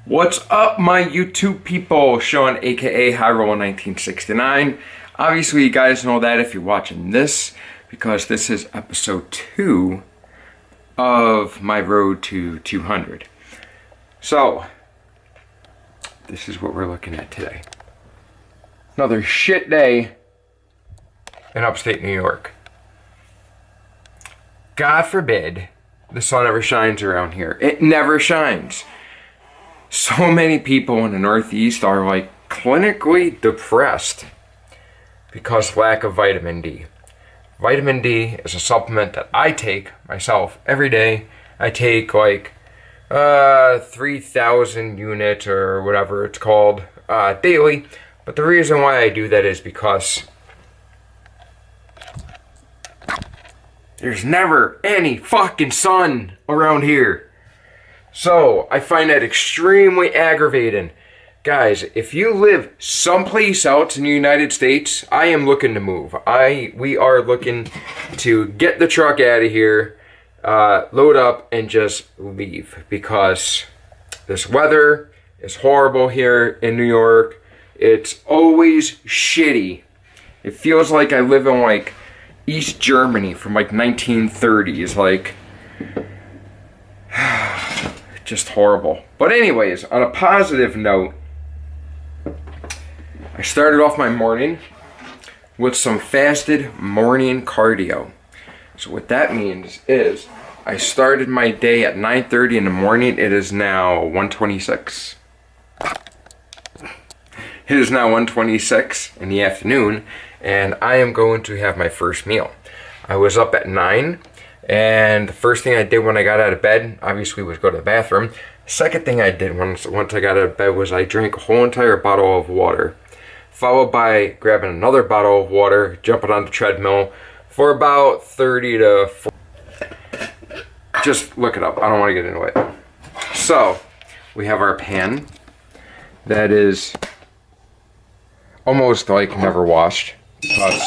What's up, my YouTube people? Sean, aka Hyrule1969. Obviously, you guys know that if you're watching this, because this is episode 2 of my road to 200. So, this is what we're looking at today. Another shit day in upstate New York. God forbid the sun ever shines around here. It never shines. So many people in the Northeast are like clinically depressed because lack of vitamin D. Vitamin D is a supplement that I take myself every day. I take like 3,000 units or whatever it's called daily. But the reason why I do that is because there's never any fucking sun around here. So, I find that extremely aggravating. Guys, if you live someplace else in the United States, I am looking to move. We are looking to get the truck out of here, load up, and just leave. Because this weather is horrible here in New York. It's always shitty. It feels like I live in like East Germany from like 1930s. Like, just horrible. But anyways, on a positive note, I started off my morning with some fasted morning cardio. So what that means is I started my day at 9:30 in the morning. It is now 1:26. It is now 1:26 in the afternoon, and I am going to have my first meal. I was up at 9. And the first thing I did when I got out of bed, obviously, was go to the bathroom. Second thing I did once I got out of bed was I drank a whole entire bottle of water. Followed by grabbing another bottle of water, jumping on the treadmill for about 30 to 40. Just look it up. I don't want to get into it. So, we have our pan that is almost like never washed. Because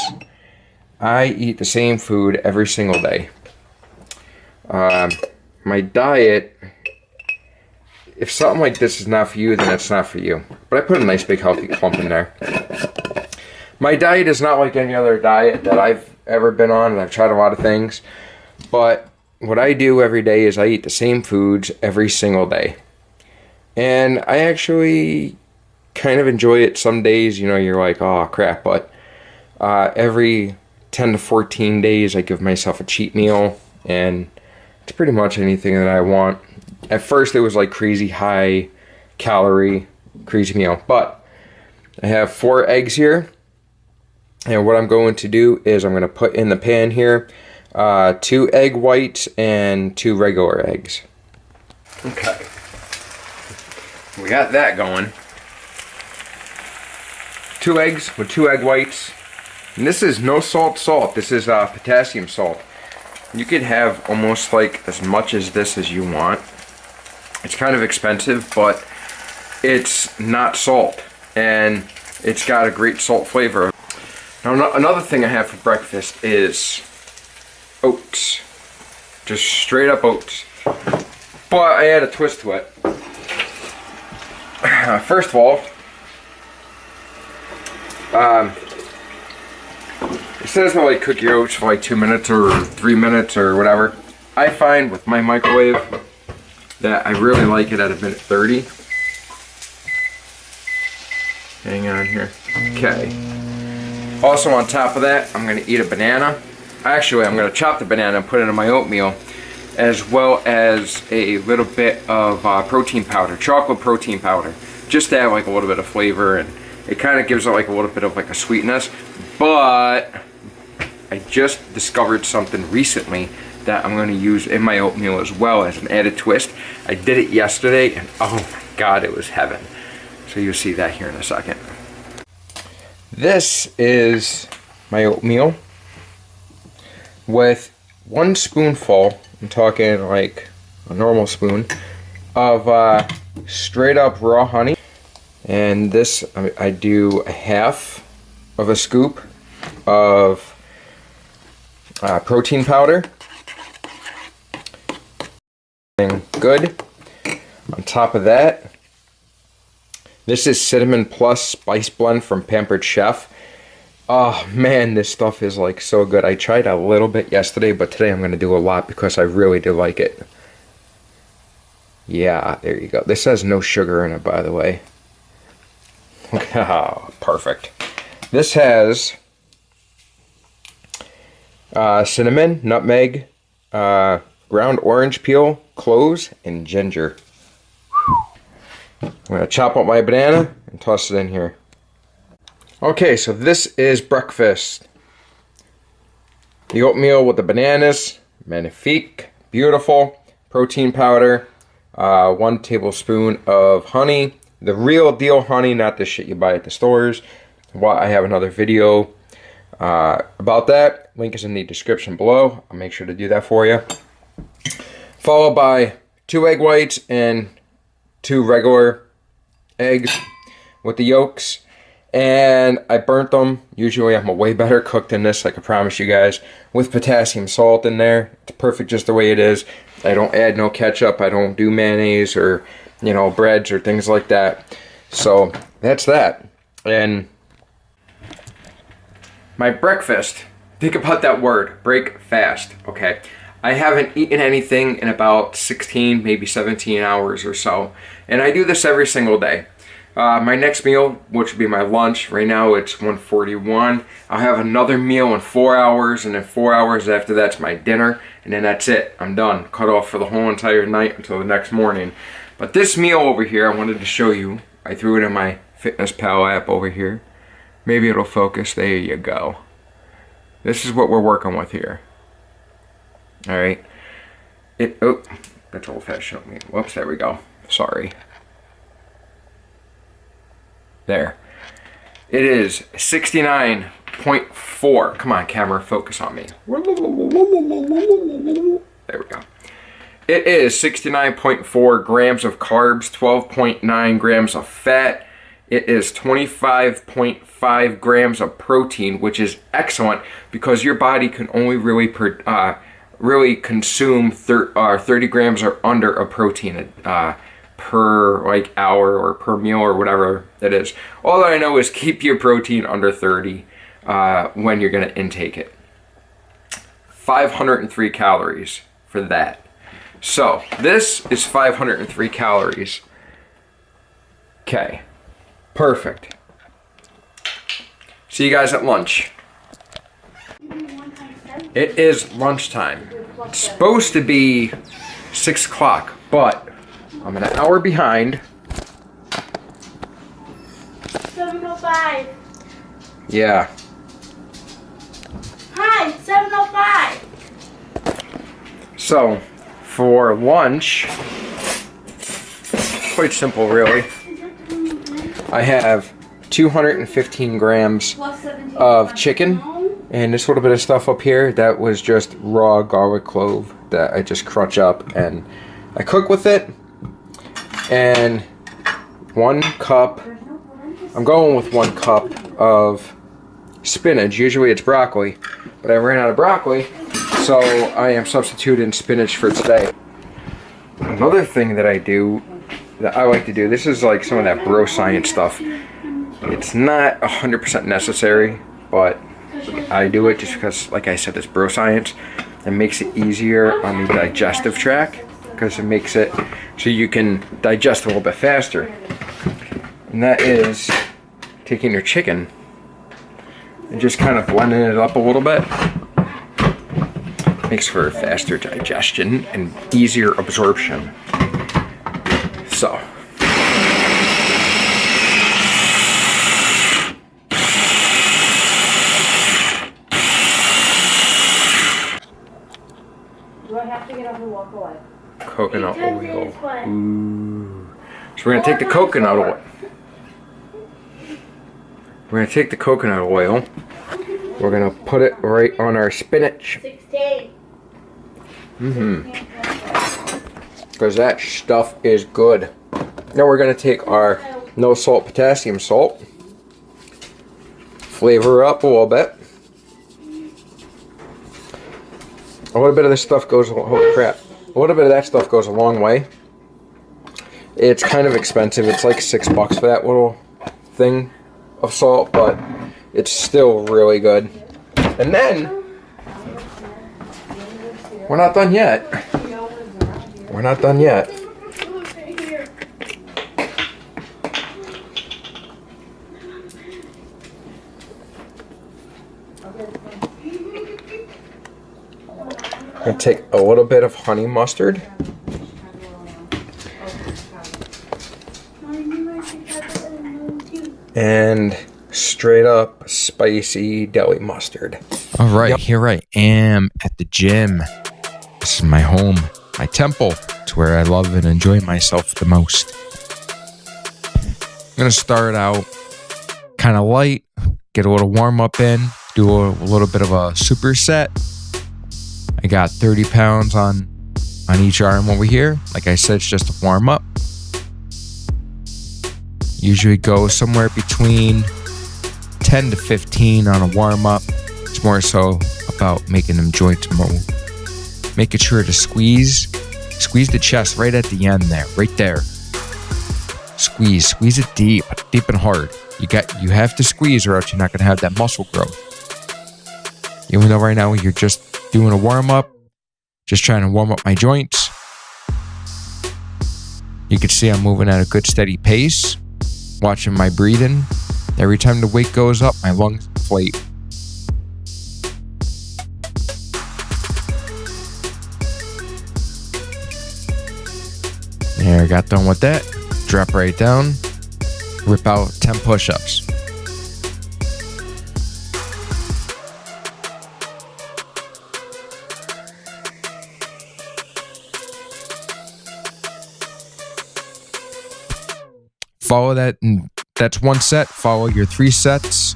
I eat the same food every single day. My diet, if something like this is not for you, then it's not for you. But I put a nice big healthy clump in there. My diet is not like any other diet that I've ever been on, and I've tried a lot of things. But what I do every day is I eat the same foods every single day. And I actually kind of enjoy it. Some days, you know, you're like, oh crap, but every 10 to 14 days I give myself a cheat meal, and it's pretty much anything that I want. At first it was like crazy high calorie, crazy meal. But I have 4 eggs here. And what I'm going to do is I'm going to put in the pan here 2 egg whites and 2 regular eggs. Okay. We got that going. 2 eggs with 2 egg whites. And this is no salt. This is potassium salt. You could have almost like as much as this as you want. It's kind of expensive, but it's not salt. And it's got a great salt flavor. Now, another thing I have for breakfast is oats. Just straight up oats. But I add a twist to it. First of all, it says to like cook your oats for like 2 minutes or 3 minutes or whatever. I find with my microwave that I really like it at a minute 30. Hang on here. Okay. Also on top of that, I'm going to eat a banana. Actually, I'm going to chop the banana and put it in my oatmeal, as well as a little bit of protein powder, chocolate protein powder. Just to add like a little bit of flavor, and it kind of gives it like a little bit of like a sweetness. But I just discovered something recently that I'm going to use in my oatmeal as well as an added twist. I did it yesterday, and oh my god, it was heaven. So you'll see that here in a second. This is my oatmeal with 1 spoonful, I'm talking like a normal spoon, of straight up raw honey. And this, I do a half of a scoop of protein powder. Good. On top of that, This is Cinnamon Plus Spice Blend from Pampered Chef. Oh man, this stuff is like so good. I tried a little bit yesterday, but today I'm going to do a lot because I really do like it. Yeah, there you go. This has no sugar in it, by the way. Oh, perfect. This has cinnamon, nutmeg, ground orange peel, cloves, and ginger. I'm going to chop up my banana and toss it in here. Okay, so this is breakfast. The oatmeal with the bananas, magnifique, beautiful, protein powder, 1 tablespoon of honey, the real deal honey, not the shit you buy at the stores. Well, I have another video about that. Link is in the description below. I'll make sure to do that for you. Followed by 2 egg whites and 2 regular eggs with the yolks. And I burnt them. Usually I'm a way better cook than this, I can promise you guys. With potassium salt in there. It's perfect just the way it is. I don't add no ketchup. I don't do mayonnaise or, you know, breads or things like that. So that's that. And my breakfast, think about that word, break fast, okay? I haven't eaten anything in about 16, maybe 17 hours or so. And I do this every single day. My next meal, which would be my lunch, right now it's 1:41. I'll have another meal in 4 hours, and then 4 hours after that's my dinner, and then that's it. I'm done. Cut off for the whole entire night until the next morning. But this meal over here, I wanted to show you. I threw it in my FitnessPal app over here. Maybe it'll focus. There you go. This is what we're working with here. Alright. Oh, that's old-fashioned me. Whoops, there we go. Sorry. There. It is 69.4. Come on, camera, focus on me. There we go. It is 69.4 grams of carbs, 12.9 grams of fat. It is 25.5 grams of protein, which is excellent because your body can only really consume 30 grams or under of protein per like hour or per meal or whatever it is. All that I know is keep your protein under 30 when you're going to intake it. 503 calories for that. So this is 503 calories. Okay, perfect. See you guys at lunch. It is lunchtime. It's supposed to be 6 o'clock, but I'm an hour behind. 7:05. Yeah. Hi, 7:05. So, for lunch, quite simple really. I have 215 grams of chicken and this little bit of stuff up here. That was just raw garlic clove that I just crunch up and I cook with it. And 1 cup, I'm going with 1 cup of spinach. Usually it's broccoli, but I ran out of broccoli, so I am substituting spinach for today. Another thing that I do, that I like to do, this is like some of that bro science stuff. It's not 100% necessary, but I do it just because, like I said, it's bro science. It makes it easier on the digestive tract, because it makes it so you can digest a little bit faster. And that is taking your chicken and just kind of blending it up a little bit. Makes for faster digestion and easier absorption. So. Do I have to get up and walk away? Coconut oil. Ooh. So we're gonna take the coconut oil. We're gonna take the coconut oil. We're gonna put it right on our spinach. 16. Because that stuff is good. Now we're gonna take our no salt potassium salt. Flavor up a little bit. A little bit of this stuff goes, holy crap. A little bit of that stuff goes a long way. It's kind of expensive. It's like $6 for that little thing of salt, but it's still really good. And then, we're not done yet. We're not done yet. I'm going to take a little bit of honey mustard. And straight up spicy deli mustard. All right, here I am at the gym. This is my home, my temple. It's where I love and enjoy myself the most. I'm going to start out kind of light, get a little warm up in, do a little bit of a superset. I got 30 pounds on each arm over here. Like I said, it's just a warm up. Usually go somewhere between 10 to 15 on a warm up. It's more so about making them joints move. Making sure to squeeze the chest right at the end there, right there. Squeeze it deep and hard. You have to squeeze or else you're not going to have that muscle growth. Even though right now you're just doing a warm up, just trying to warm up my joints. You can see I'm moving at a good steady pace. Watching my breathing. Every time the weight goes up, my lungs inflate. There, got done with that. Drop right down. Rip out 10 push-ups. Follow that, and that's one set. Follow your 3 sets.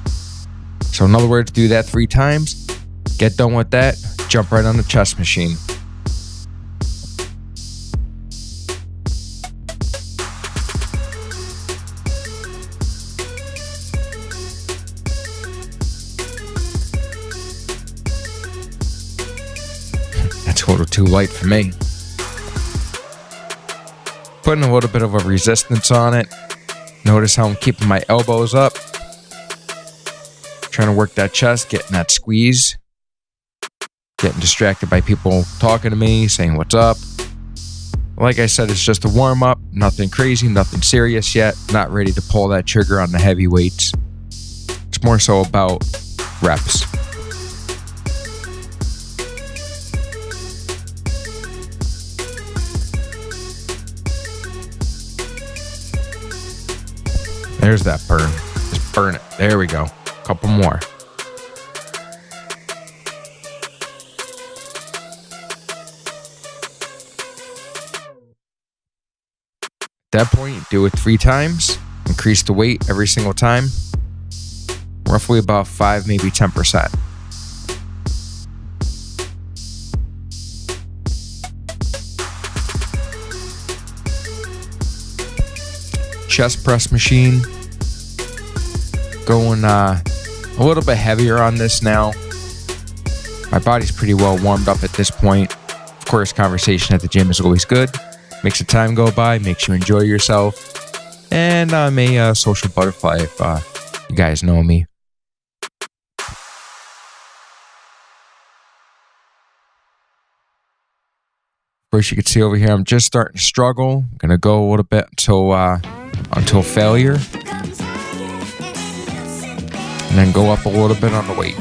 So in other words, do that 3 times. Get done with that. Jump right on the chest machine. That's a little too light for me. Putting a little bit of a resistance on it. Notice how I'm keeping my elbows up. Trying to work that chest, getting that squeeze. Getting distracted by people talking to me, saying what's up. Like I said, it's just a warm up. Nothing crazy, nothing serious yet. Not ready to pull that trigger on the heavy weights. It's more so about reps. There's that burn. Just burn it. There we go. Couple more. At that point, do it 3 times. Increase the weight every single time. Roughly about 5, maybe 10%. Chest press machine. Going a little bit heavier on this now. My body's pretty well warmed up at this point. Of course, conversation at the gym is always good. Makes the time go by, makes you enjoy yourself. And I'm a social butterfly if you guys know me. Of course, you can see over here, I'm just starting to struggle. I'm going to go a little bit until failure. And then go up a little bit on the weight.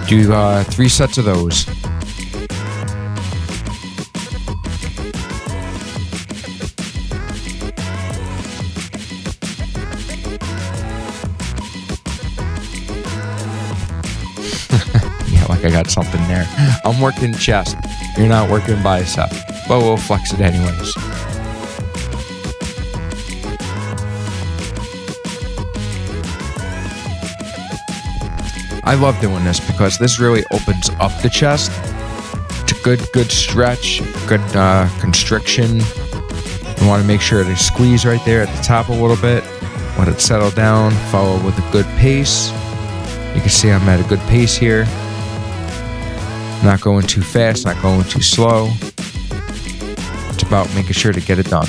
Do 3 sets of those. Yeah, like I got something there. I'm working chest. You're not working bicep. But we'll flex it anyways. I love doing this because this really opens up the chest. It's a good stretch, good constriction. You want to make sure to squeeze right there at the top a little bit. Let it settle down. Follow with a good pace. You can see I'm at a good pace here. Not going too fast, not going too slow. It's about making sure to get it done.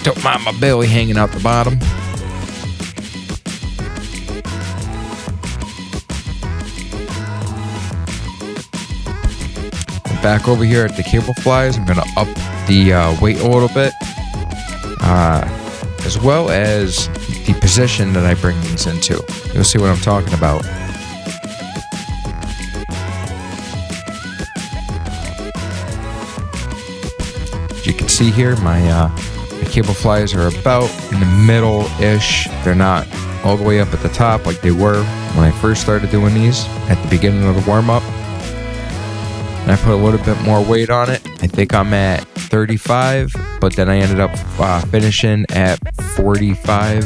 Don't mind my belly hanging out the bottom. Back over here at the cable flies, I'm gonna up the weight a little bit, as well as the position that I bring these into. You'll see what I'm talking about. As you can see here, my cable flies are about in the middle-ish. They're not all the way up at the top like they were when I first started doing these at the beginning of the warm-up. And I put a little bit more weight on it. I think I'm at 35, but then I ended up finishing at 45.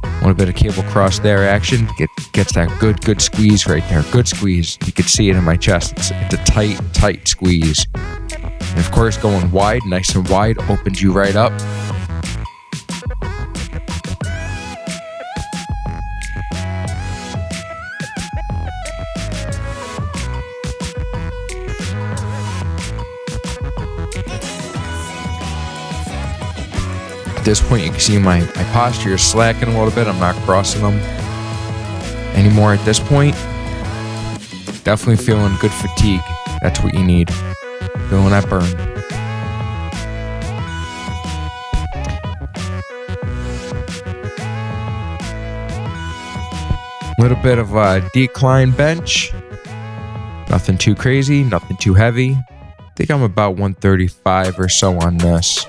A little bit of cable cross there action. Gets that good squeeze right there. Good squeeze. You can see it in my chest. It's a tight squeeze. And of course, going wide, nice and wide, opens you right up. At this point, you can see my posture is slacking a little bit. I'm not crossing them anymore at this point. Definitely feeling good fatigue. That's what you need. Feeling that burn. Little bit of a decline bench. Nothing too crazy, nothing too heavy. I think I'm about 135 or so on this.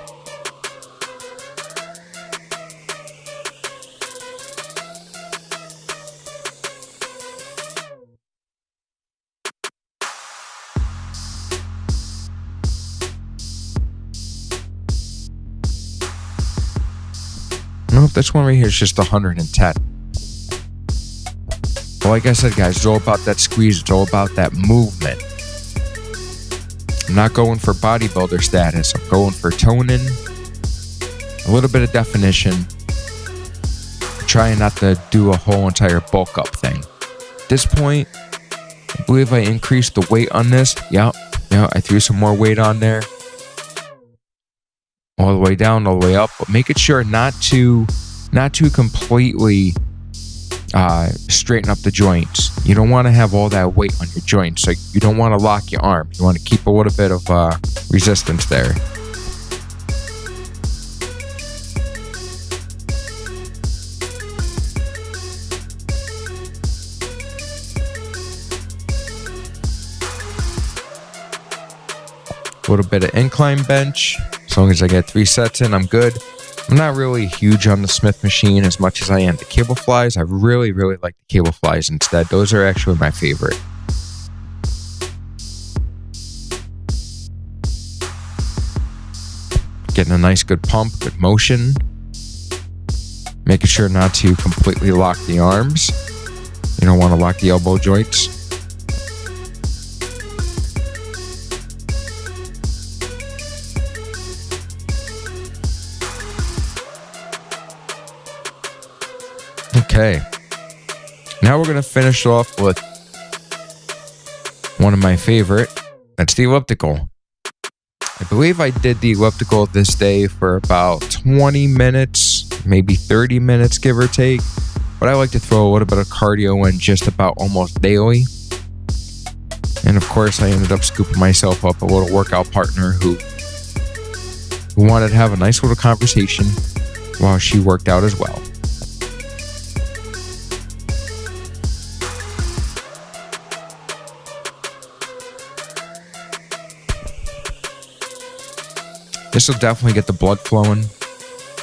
Nope, this one right here is just 110. But like I said, guys, it's all about that squeeze. It's all about that movement. I'm not going for bodybuilder status. I'm going for toning, a little bit of definition. I'm trying not to do a whole entire bulk up thing. At this point, I believe I increased the weight on this. Yeah, I threw some more weight on there. All the way down, all the way up, but making sure not to completely straighten up the joints. You don't want to have all that weight on your joints. Like, you don't want to lock your arm. You want to keep a little bit of resistance there. A little bit of incline bench. As long as I get 3 sets in, I'm good. I'm not really huge on the Smith machine as much as I am the cable flies. I really like the cable flies instead. Those are actually my favorite. Getting a nice good pump, good motion. Making sure not to completely lock the arms. You don't want to lock the elbow joints. Okay, now we're going to finish off with one of my favorite. That's the elliptical. I believe I did the elliptical this day for about 20 minutes, maybe 30 minutes, give or take. But I like to throw a little bit of cardio in just about almost daily. And of course, I ended up scooping myself up a little workout partner who wanted to have a nice little conversation while she worked out as well. This will definitely get the blood flowing,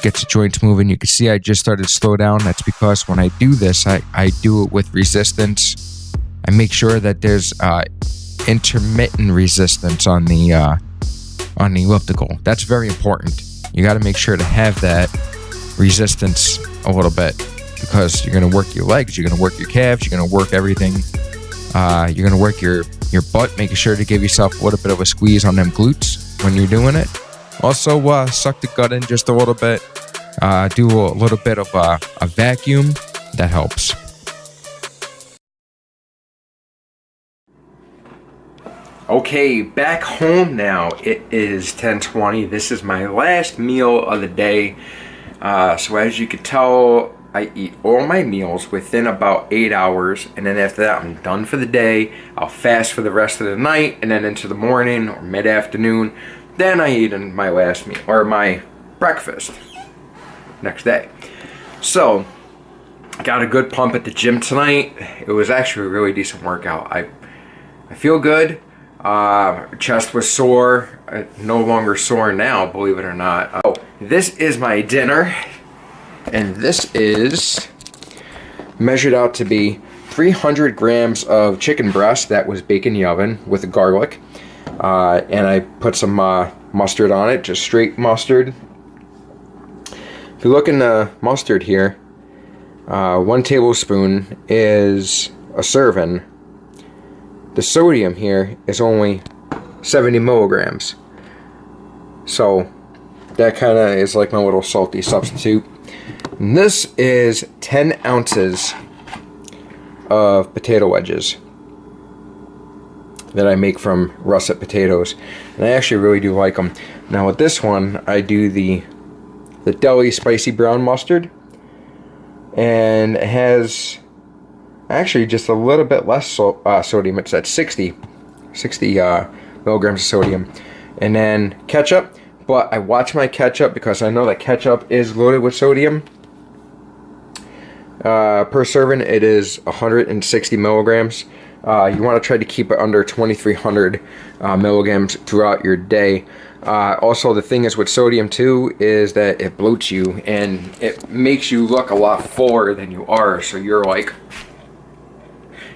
gets the joints moving. You can see I just started to slow down. That's because when I do this, I do it with resistance. I make sure that there's intermittent resistance on the elliptical. That's very important. You got to make sure to have that resistance a little bit, because you're going to work your legs, you're going to work your calves, you're going to work everything. You're going to work your butt, making sure to give yourself a little bit of a squeeze on them glutes when you're doing it. Also, suck the gut in just a little bit. do a little bit of a vacuum. That helps. Okay, back home now. It is 10:20. This is my last meal of the day. So as you can tell, I eat all my meals within about 8 hours, and then after that I'm done for the day. I'll fast for the rest of the night, and then into the morning or mid-afternoon, then I eat in my last meal, or my breakfast, next day. So, I got a good pump at the gym tonight. It was actually a really decent workout. I feel good. Chest was sore. No longer sore now, believe it or not. Oh, this is my dinner, and this is measured out to be 300 grams of chicken breast that was baked in the oven with garlic, and I put some mustard on it, just straight mustard. If you look in the mustard here, 1 tablespoon is a serving. The sodium here is only 70 milligrams. So that kind of is like my little salty substitute. And this is 10 ounces of potato wedges that I make from russet potatoes. And I actually really do like them. Now with this one, I do the deli spicy brown mustard. And it has actually just a little bit less sodium. It's at 60 milligrams of sodium. And then ketchup, but I watch my ketchup because I know that ketchup is loaded with sodium. Per serving it is 160 milligrams. You want to try to keep it under 2,300 milligrams throughout your day. Also, the thing is with sodium too is that it bloats you and it makes you look a lot fuller than you are. So you're like,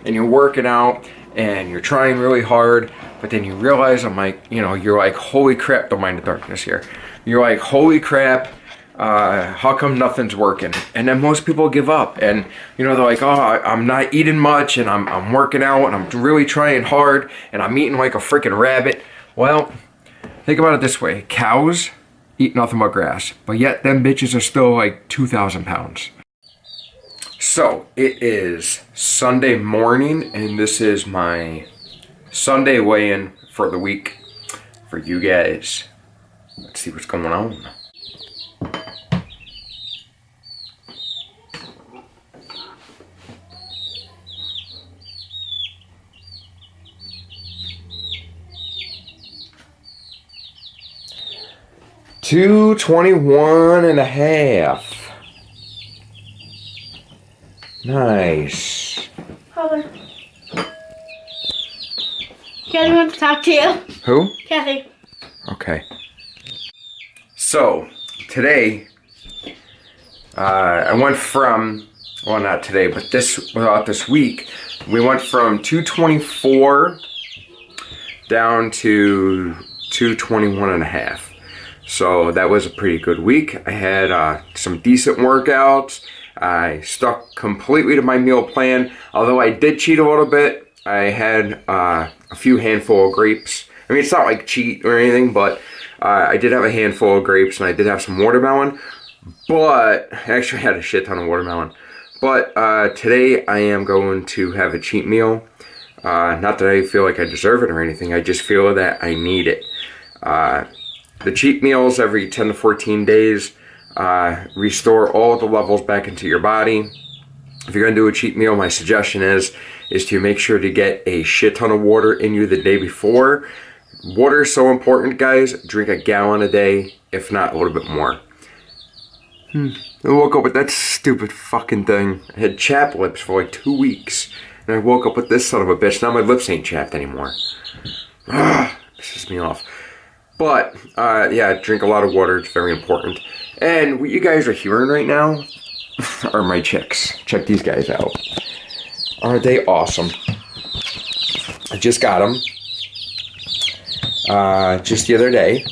and you're working out and you're trying really hard, but then you realize, I'm like, you know, you're like, holy crap, don't mind the darkness here. You're like, holy crap, how come nothing's working? And then most people give up, and you know, they're like, oh, I'm not eating much, and I'm working out, and I'm really trying hard, and I'm eating like a freaking rabbit. Well, think about it this way. Cows eat nothing but grass, but yet them bitches are still like 2,000 pounds. So, it is Sunday morning, and this is my Sunday weigh-in for the week for you guys. Let's see what's going on. $221.5. Nice. Hold on. Kathy wants to talk to you. Who? Kathy. Okay. So, today, I went from, well, not today, but this week, we went from 224 down to 221.5. So that was a pretty good week. I had some decent workouts. I stuck completely to my meal plan. Although I did cheat a little bit. I had a few handful of grapes. I mean, it's not like cheat or anything, but I did have a handful of grapes and I did have some watermelon. But I actually had a shit ton of watermelon. But today I am going to have a cheat meal. Not that I feel like I deserve it or anything. I just feel that I need it. The cheat meals every 10 to 14 days restore all the levels back into your body. If you're going to do a cheat meal, my suggestion is to make sure to get a shit ton of water in you the day before. Water is so important, guys. Drink a gallon a day, if not a little bit more. I woke up with that stupid fucking thing. I had chapped lips for like 2 weeks. And I woke up with this son of a bitch. Now my lips ain't chapped anymore. Pisses me off. But, yeah, drink a lot of water. It's very important. And what you guys are hearing right now are my chicks. Check these guys out. Aren't they awesome? I just got them. Just the other day.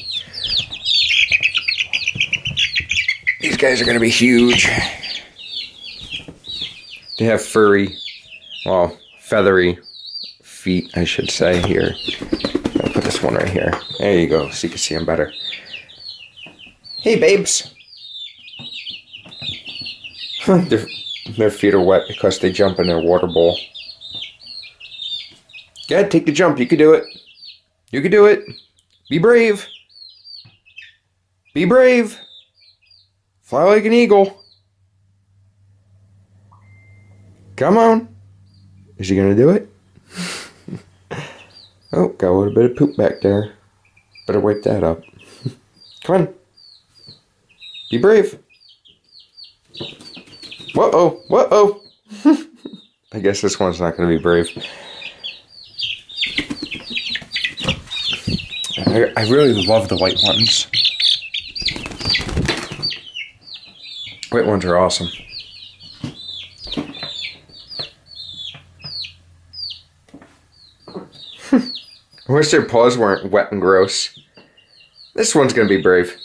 These guys are going to be huge. They have furry, well, feathery feet, I should say, here. I'll put this one right here. There you go, so you can see them better. Hey, babes. their feet are wet because they jump in their water bowl. Go ahead, take the jump. You can do it. You can do it. Be brave. Be brave. Fly like an eagle. Come on. Is he gonna do it? Oh, got a little bit of poop back there. Better wipe that up. Come on. Be brave. Whoa-oh, whoa-oh. I guess this one's not gonna be brave. I really love the white ones. White ones are awesome. I wish their paws weren't wet and gross. This one's gonna be brave.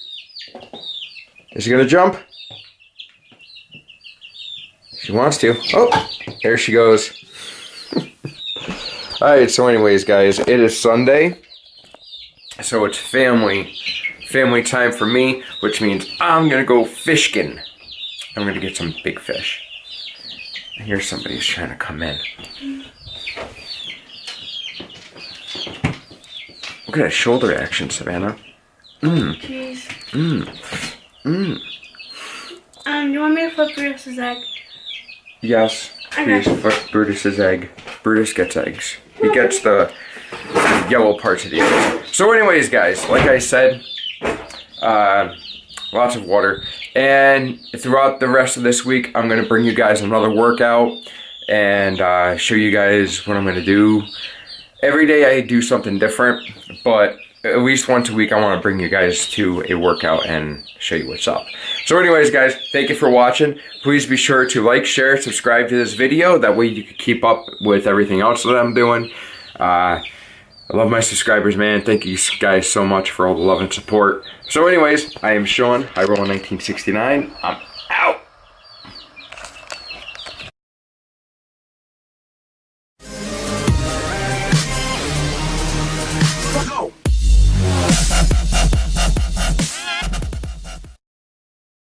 Is she gonna jump? She wants to. Oh, there she goes. Alright, so anyways, guys, it is Sunday. So it's family time for me, which means I'm gonna go fishing. I'm gonna get some big fish. I hear somebody's trying to come in. Look at that shoulder action, Savannah. Jeez. You want me to flip Brutus's egg? Yes, please flip Brutus's egg. Brutus gets eggs. He gets the yellow parts of the eggs. So anyways, guys, like I said, lots of water. And throughout the rest of this week, I'm going to bring you guys another workout and show you guys what I'm going to do. Every day I do something different, but at least once a week I want to bring you guys to a workout and show you what's up. So anyways, guys, thank you for watching. Please be sure to like, share, subscribe to this video. That way you can keep up with everything else that I'm doing. I love my subscribers, man. Thank you guys so much for all the love and support. So anyways, I am Sean, I roll 1969. I'm